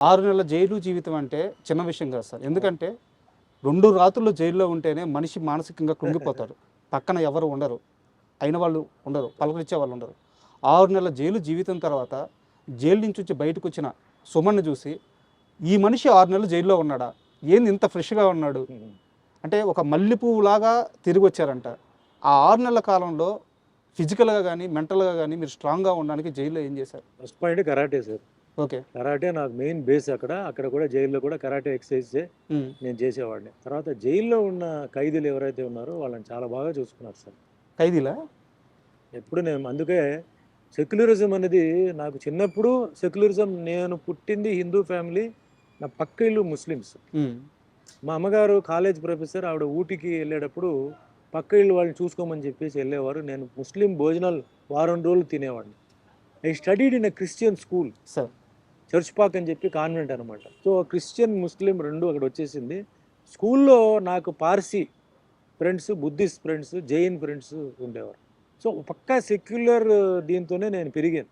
6 నెలల జైలు జీవితం అంటే చిన్న విషయం కాదు సార్. ఎందుకంటే 2 రాత్రులు జైల్లో ఉంటేనే మనిషి మానసికంగా కృంగిపోతాడు. పక్కన ఎవరు ఉండరు. అయిన వాళ్ళు ఉండరు. పలకరించే వాళ్ళు ఉండరు. 6 నెలల జైలు జీవితం తర్వాత జైలు నుంచి వచ్చి బయటకొచ్చిన సుమన్‌ని చూసి, ఈ మనిషి 6 నెలలు జైల్లో ఉన్నాడా? ఏంది ఇంత ఫ్రెష్‌గా ఉన్నాడు? అంటే ఒక మల్లె పువ్వులాగా తిరిగొచ్చారంట. ఆ 6 నెలల కాలంలో ఫిజికల్‌గా గానీ, మెంటల్‌గా గానీ మీరు స్ట్రాంగ్‌గా ఉండడానికి జైల్‌లో ఏం చేశారు? First point karate sir. Okay. Karate నాకు మెయిన్ బేస్ అక్కడ. అక్కడ కూడా జైల్లో కూడా కరాటే ఎక్సర్సైజే హ్మ్. నేను చేసేవాడిని. తర్వాత జైల్లో ఉన్న ఖైదీలు ఎవరైతే ఉన్నారో వాళ్ళని చాలా బాగా చూసుకున్నారు సార్. ఖైదీలా? ఎప్పుడు నేను అందుకే సెక్యులరిజం అనేది నాకు చిన్నప్పుడు సెక్యులరిజం నేను పుట్టింది హిందూ ఫ్యామిలీ. నా పక్క ఇల్లు ముస్లిమ్స్. హ్మ్. మా అమ్మగారు కాలేజ్ ప్రొఫెసర్. ఆవిడ ఊటీకి వెళ్ళేటప్పుడు పక్క ఇల్లు వాళ్ళని చూసుకోమని చెప్పేసి వెళ్ళేవారు. నేను ముస్లిం భోజనాలు వారం రోజులు తినేవాడిని. I studied in a Christian school. Sir. Church Pak అని చెప్పి కాన్వెంట్ అనమాట. సో క్రిస్టియన్, ముస్లిం 2 అక్కడ వచ్చేసింది. స్కూల్లో నాకు Parsi friends, Buddhist friends, Jain friends ఉండేవారు. సో పక్కా సెక్యులర్ దీంతోనే నేను పెరిగాను.